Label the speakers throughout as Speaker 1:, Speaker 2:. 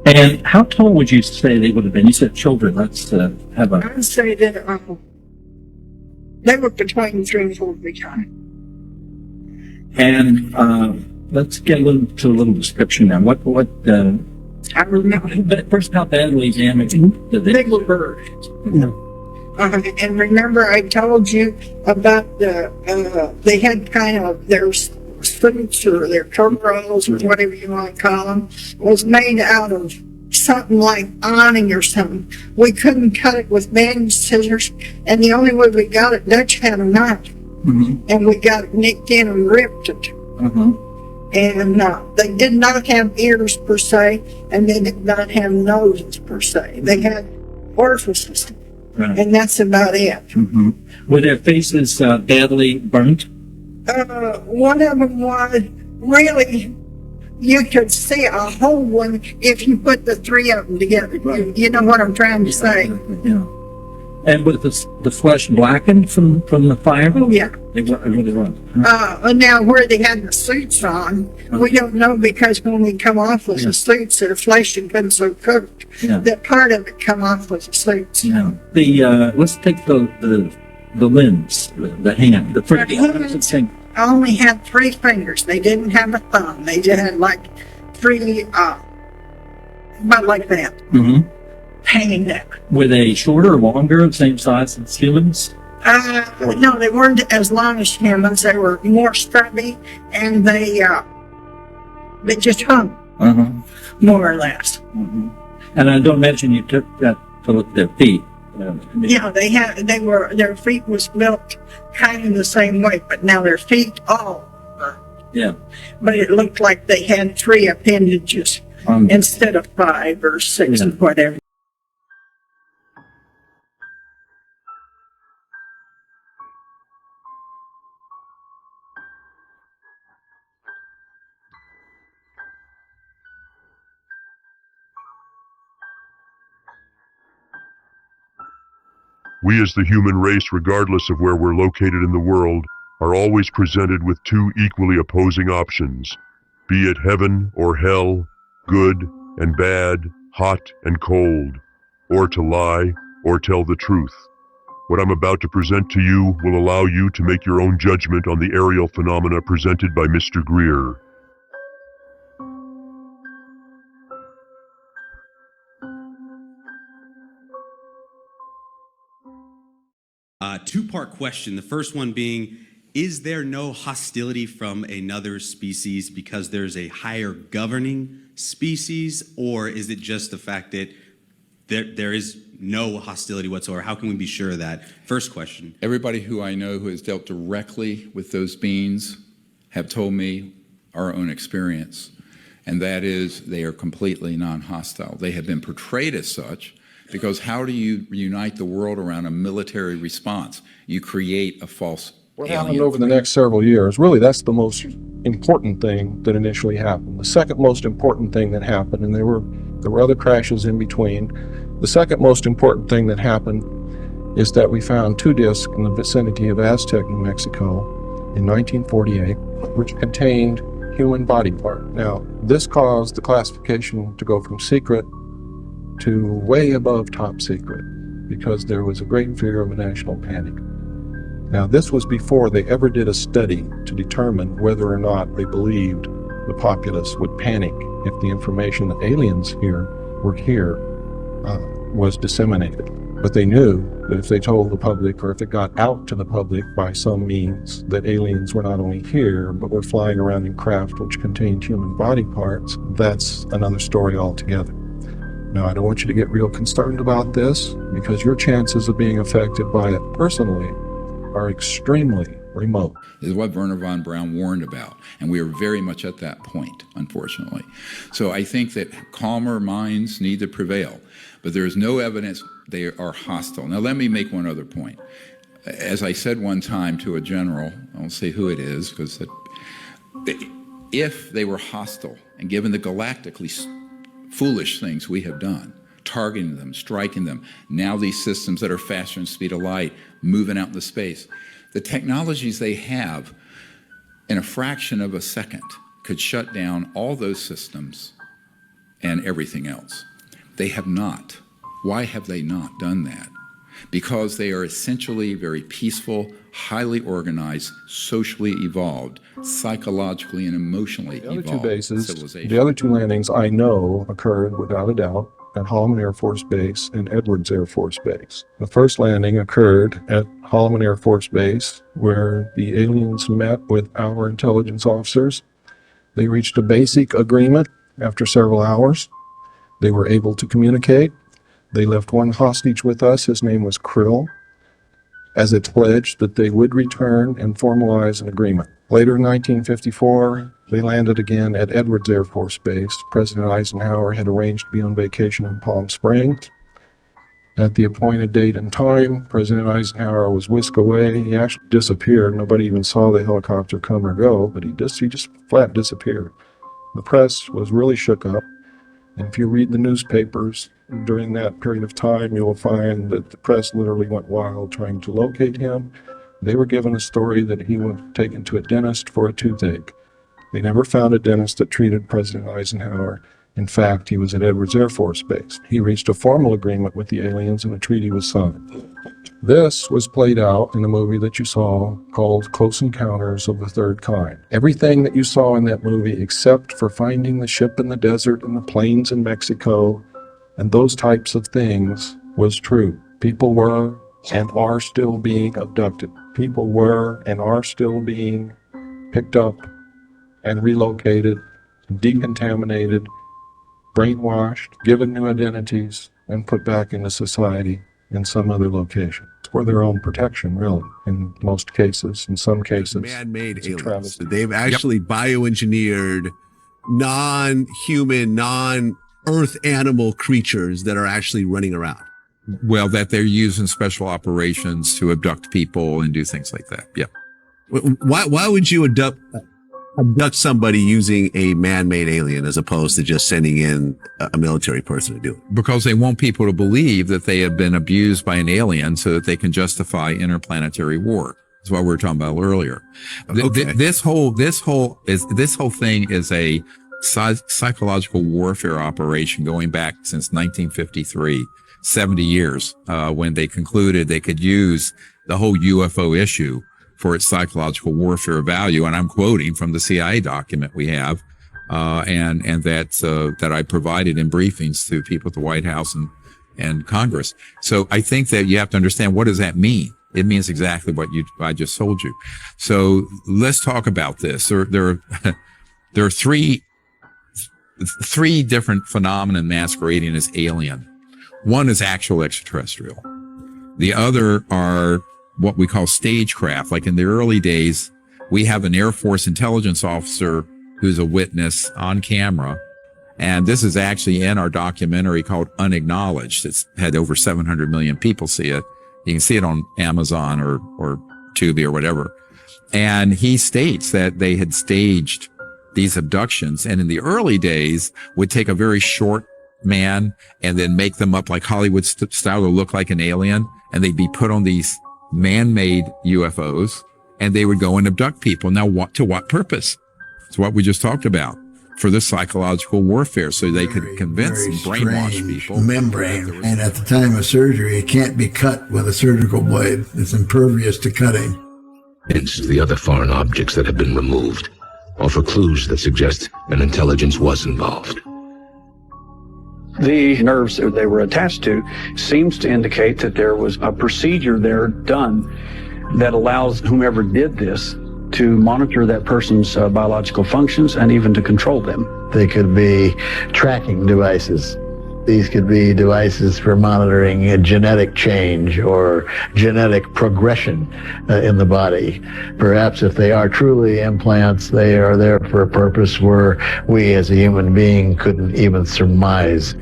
Speaker 1: And how tall would you say they would have been? You said children. Let's have a...
Speaker 2: I'd say that they were between 3 and 4 feet high.
Speaker 1: And let's get a little description now. What
Speaker 2: I remember.
Speaker 1: First, how badly damaged did they?
Speaker 2: They were birds. And remember, I told you about they had kind of their suits or their coveralls or whatever you want to call them, was made out of something like awning or something. We couldn't cut it with band scissors, and the only way we got it, Dutch had a knife, and we got it nicked in and ripped it. And they did not have ears per se, and they did not have noses per se. They had orifices, and that's about it.
Speaker 1: Were their faces badly burnt?
Speaker 2: One of them was really, you could see a whole one if you put the 3 of them together. You know what I'm trying to say?
Speaker 1: Yeah. And was the flesh blackened from the fire?
Speaker 2: Oh, yeah.
Speaker 1: They really were.
Speaker 2: Now, where they had the suits on, we don't know, because when we come off with the suits, their flesh had been so cooked that part of it come off with the suits.
Speaker 1: Yeah. Let's take the limbs, the hand, the
Speaker 2: hands only had 3 fingers. They didn't have a thumb. They just had like 3, about like that, hanging down.
Speaker 1: Were they shorter or longer, same size as humans?
Speaker 2: No, they weren't as long as humans. They were more stubby, and they just hung, more or less.
Speaker 1: And I don't imagine you took that to look at their feet.
Speaker 2: Yeah, their feet was built kind of the same way, but now their feet all. But it looked like they had 3 appendages instead of 5 or 6 or whatever.
Speaker 3: We as the human race, regardless of where we're located in the world, are always presented with 2 equally opposing options, be it heaven or hell, good and bad, hot and cold, or to lie or tell the truth. What I'm about to present to you will allow you to make your own judgment on the aerial phenomena presented by Mr. Greer.
Speaker 4: Two-part question. The first one being, is there no hostility from another species because there's a higher governing species, or is it just the fact that there is no hostility whatsoever? How can we be sure of that? First question.
Speaker 5: Everybody who I know who has dealt directly with those beings have told me our own experience, and that is they are completely non-hostile. They have been portrayed as such, because how do you unite the world around a military response? You create a false
Speaker 6: What happened over the next several years, really that's the most important thing that initially happened. The second most important thing that happened, and there were other crashes in between, the second most important thing that happened is that we found 2 discs in the vicinity of Aztec, New Mexico in 1948, which contained human body part. Now, this caused the classification to go from secret to way above top secret, because there was a great fear of a national panic. Now, this was before they ever did a study to determine whether or not they believed the populace would panic if the information that aliens were here was disseminated. But they knew that if they told the public, or if it got out to the public by some means, that aliens were not only here, but were flying around in craft which contained human body parts, that's another story altogether. Now, I don't want you to get real concerned about this, because your chances of being affected by it personally are extremely remote.
Speaker 5: This is what Werner von Braun warned about, and we are very much at that point, unfortunately. So I think that calmer minds need to prevail, but there is no evidence they are hostile. Now, let me make one other point. As I said one time to a general, I won't say who it is, because if they were hostile, and given the galactically foolish things we have done, targeting them, striking them, now these systems that are faster than the speed of light, moving out into space, the technologies they have in a fraction of a second could shut down all those systems and everything else. They have not. Why have they not done that? Because they are essentially very peaceful, highly organized, socially evolved, psychologically and emotionally
Speaker 6: The other two
Speaker 5: evolved
Speaker 6: bases,
Speaker 5: civilizations.
Speaker 6: the other two landings I know occurred without a doubt at Holloman Air Force Base and Edwards Air Force Base. The first landing occurred at Holloman Air Force Base, where the aliens met with our intelligence officers. They reached a basic agreement after several hours. They were able to communicate. They left one hostage with us. His name was Krill, as a pledge that they would return and formalize an agreement. Later in 1954, they landed again at Edwards Air Force Base. President Eisenhower had arranged to be on vacation in Palm Springs. At the appointed date and time, President Eisenhower was whisked away. He actually disappeared. Nobody even saw the helicopter come or go, but he just flat disappeared. The press was really shook up. And if you read the newspapers during that period of time, you will find that the press literally went wild trying to locate him. They were given a story that he was taken to a dentist for a toothache. They never found a dentist that treated President Eisenhower. In fact, he was at Edwards Air Force Base. He reached a formal agreement with the aliens and a treaty was signed. This was played out in the movie that you saw called Close Encounters of the Third Kind. Everything that you saw in that movie, except for finding the ship in the desert and the plains in Mexico and those types of things, was true. People were and are still being abducted. People were and are still being picked up and relocated, decontaminated, brainwashed, given new identities, and put back into society in some other location. For their own protection, really, in most cases. In some cases,
Speaker 7: man-made
Speaker 6: it's a
Speaker 7: aliens.
Speaker 6: travesty.
Speaker 7: They've actually bioengineered non-human, non-earth animal creatures that are actually running around.
Speaker 8: Well, that they're using special operations to abduct people and do things like that. Yeah.
Speaker 7: Why would you abduct somebody using a man-made alien as opposed to just sending in a military person to do it?
Speaker 8: Because they want people to believe that they have been abused by an alien so that they can justify interplanetary war. That's what we were talking about earlier.
Speaker 7: Okay.
Speaker 8: This whole thing is a psychological warfare operation going back since 1953, 70 years, when they concluded they could use the whole UFO issue for its psychological warfare value. And I'm quoting from the CIA document we have, and that I provided in briefings to people at the White House and Congress. So I think that you have to understand, what does that mean? It means exactly what I just told you. So let's talk about this. There are three different phenomena masquerading as alien. One is actual extraterrestrial. The other are what we call stagecraft. Like in the early days, we have an Air Force intelligence officer who's a witness on camera. And this is actually in our documentary called Unacknowledged. It's had over 700 million people see it. You can see it on Amazon or Tubi or whatever. And he states that they had staged these abductions. And in the early days would take a very short man and then make them up like Hollywood style to look like an alien. And they'd be put on these man-made UFOs and they would go and abduct people. Now, to what purpose? It's what we just talked about, for the psychological warfare, so they could convince and brainwash people.
Speaker 9: Membrane, and at the time of surgery, it can't be cut with a surgical blade. It's impervious to cutting.
Speaker 10: Hence, the other foreign objects that have been removed offer clues that suggest an intelligence was involved.
Speaker 11: The nerves that they were attached to seems to indicate that there was a procedure there done that allows whomever did this to monitor that person's biological functions and even to control them.
Speaker 12: They could be tracking devices. These could be devices for monitoring a genetic change or genetic progression in the body. Perhaps if they are truly implants, they are there for a purpose where we as a human being couldn't even surmise.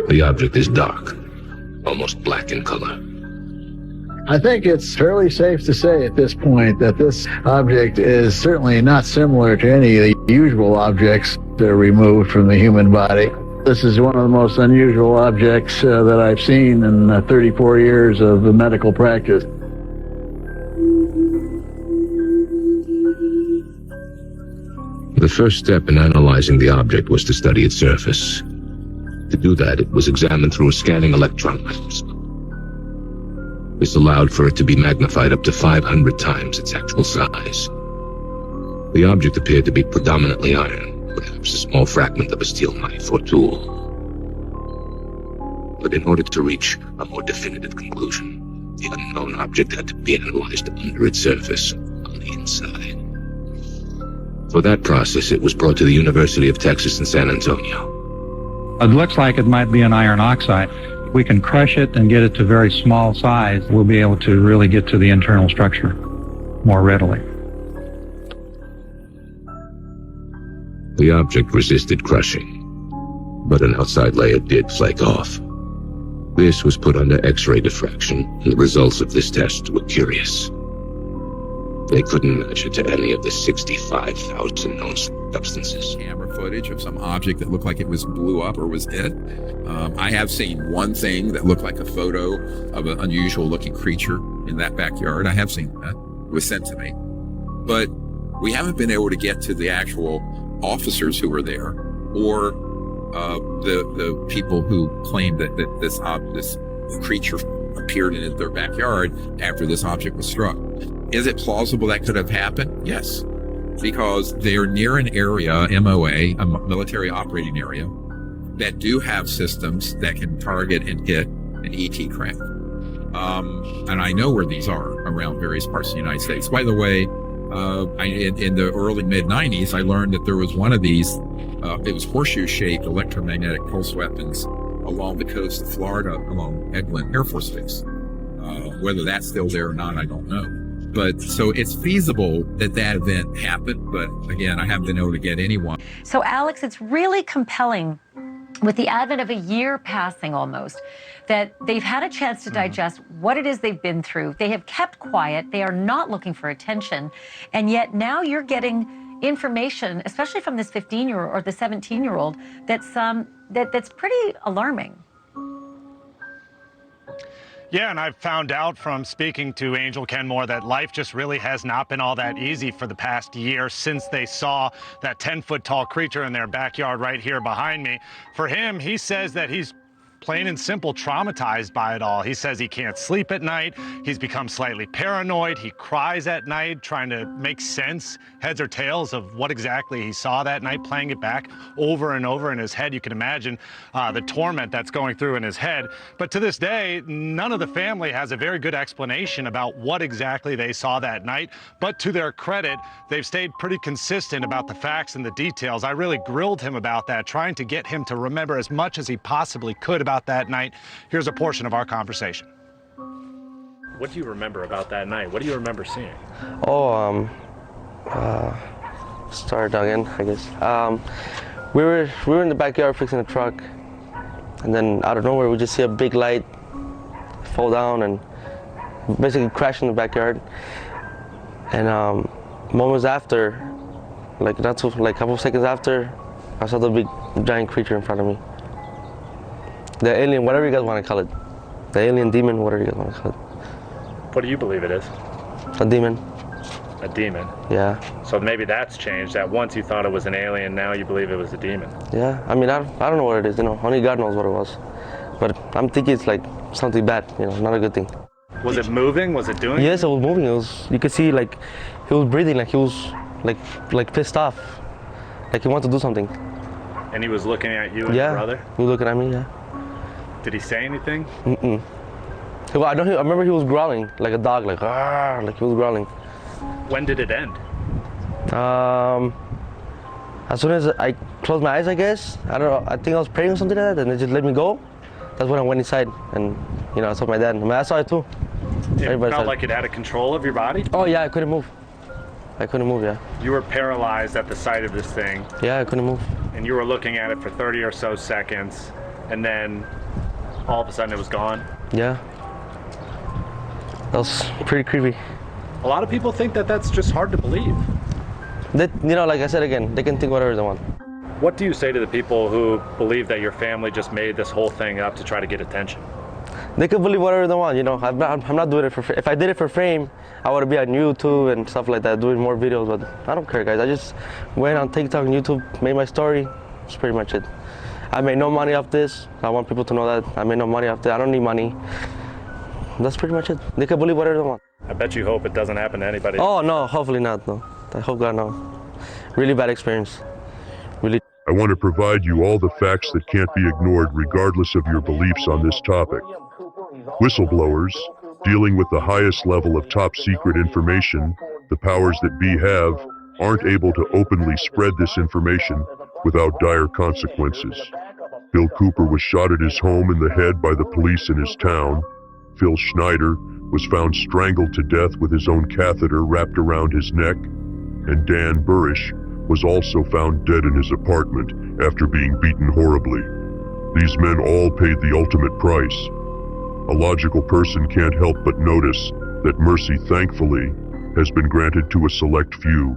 Speaker 10: The object is dark, almost black in color.
Speaker 12: I think it's fairly safe to say at this point that this object is certainly not similar to any of the usual objects that are removed from the human body. This is one of the most unusual objects that I've seen in 34 years of medical practice.
Speaker 10: The first step in analyzing the object was to study its surface. To do that, it was examined through a scanning electron microscope. This allowed for it to be magnified up to 500 times its actual size. The object appeared to be predominantly iron, perhaps a small fragment of a steel knife or tool. But in order to reach a more definitive conclusion, the unknown object had to be analyzed under its surface, on the inside. For that process, it was brought to the University of Texas in San Antonio.
Speaker 11: It looks like it might be an iron oxide. If we can crush it and get it to very small size, we'll be able to really get to the internal structure more readily.
Speaker 10: The object resisted crushing, but an outside layer did flake off. This was put under X-ray diffraction, and the results of this test were curious. They couldn't match it to any of the 65,000 known substances.
Speaker 8: Camera footage of some object that looked like it was blew up or was hit. I have seen one thing that looked like a photo of an unusual looking creature in that backyard. I have seen that. It was sent to me. But we haven't been able to get to the actual officers who were there or the people who claimed that this creature appeared in their backyard after this object was struck. Is it plausible that could have happened? Yes, because they're near an area, MOA, a military operating area, that do have systems that can target and hit an ET craft. And I know where these are around various parts of the United States. By the way, in the early mid-90s, I learned that there was one of these, it was horseshoe-shaped electromagnetic pulse weapons along the coast of Florida, along Eglin Air Force Base. Whether that's still there or not, I don't know. But so it's feasible that that event happened, but again, I haven't been able to get anyone.
Speaker 13: So Alex, it's really compelling with the advent of a year passing almost, that they've had a chance to digest what it is they've been through. They have kept quiet. They are not looking for attention. And yet now you're getting information, especially from this 15-year-old or the 17-year-old, that's pretty alarming.
Speaker 14: Yeah, and I've found out from speaking to Angel Kenmore that life just really has not been all that easy for the past year since they saw that 10-foot-tall creature in their backyard right here behind me. For him, he says that he's plain and simple traumatized by it all. He says he can't sleep at night. He's become slightly paranoid. He cries at night, trying to make sense, heads or tails, of what exactly he saw that night, playing it back over and over in his head. You can imagine the torment that's going through in his head. But to this day, none of the family has a very good explanation about what exactly they saw that night. But to their credit, they've stayed pretty consistent about the facts and the details. I really grilled him about that, trying to get him to remember as much as he possibly could about that night. Here's a portion of our conversation. What do you remember about that night? What do you remember seeing?
Speaker 15: Start again, I guess. We were in the backyard fixing a truck, and then out of nowhere we just see a big light fall down and basically crash in the backyard. And moments after, like a couple seconds after, I saw the big giant creature in front of me. The alien, whatever you guys want to call it. The alien, demon, whatever you guys want to call it.
Speaker 14: What do you believe it is?
Speaker 15: A demon.
Speaker 14: A demon?
Speaker 15: Yeah.
Speaker 14: So maybe that's changed, that once you thought it was an alien, now you believe it was a demon.
Speaker 15: Yeah, I mean, I don't know what it is, only God knows what it was. But I'm thinking it's like something bad, not a good thing.
Speaker 14: Was it moving? Was it doing?
Speaker 15: Yes, it was moving. You could see like he was breathing, like he was like pissed off. Like he wanted to do something.
Speaker 14: And he was looking at you and your brother?
Speaker 15: He was looking at me, yeah.
Speaker 14: Did he say anything?
Speaker 15: Mm-mm. Well, I remember he was growling like a dog, like he was growling.
Speaker 14: When did it end?
Speaker 15: As soon as I closed my eyes, I guess. I don't know. I think I was praying or something like that, and they just let me go. That's when I went inside, and I saw my dad. I mean, I saw it too.
Speaker 14: It felt like it had a control of your body?
Speaker 15: Oh yeah, I couldn't move. Yeah.
Speaker 14: You were paralyzed at the sight of this thing.
Speaker 15: Yeah, I couldn't move.
Speaker 14: And you were looking at it for 30 or so seconds, and then all of a sudden it was gone?
Speaker 15: Yeah. That was pretty creepy.
Speaker 14: A lot of people think that that's just hard to believe.
Speaker 15: That, like I said again, they can think whatever they want.
Speaker 16: What do you say to the people who believe that your family just made this whole thing up to try to get attention?
Speaker 15: They can believe whatever they want, you know. I'm not doing it for fame. If I did it for fame, I would be on YouTube and stuff like that, doing more videos, but I don't care, guys. I just went on TikTok and YouTube, made my story. That's pretty much it. I made no money off this. I want people to know that. I made no money off this. I don't need money. That's pretty much it. They can believe whatever they want.
Speaker 16: I bet you hope it doesn't happen to anybody.
Speaker 15: Oh, no, hopefully not, no. I hope God, no. Really bad experience. Really.
Speaker 3: I want to provide you all the facts that can't be ignored regardless of your beliefs on this topic. Whistleblowers, dealing with the highest level of top secret information, the powers that be have, aren't able to openly spread this information without dire consequences. Bill Cooper was shot at his home in the head by the police in his town. Phil Schneider was found strangled to death with his own catheter wrapped around his neck. And Dan Burisch was also found dead in his apartment after being beaten horribly. These men all paid the ultimate price. A logical person can't help but notice that mercy, thankfully, has been granted to a select few.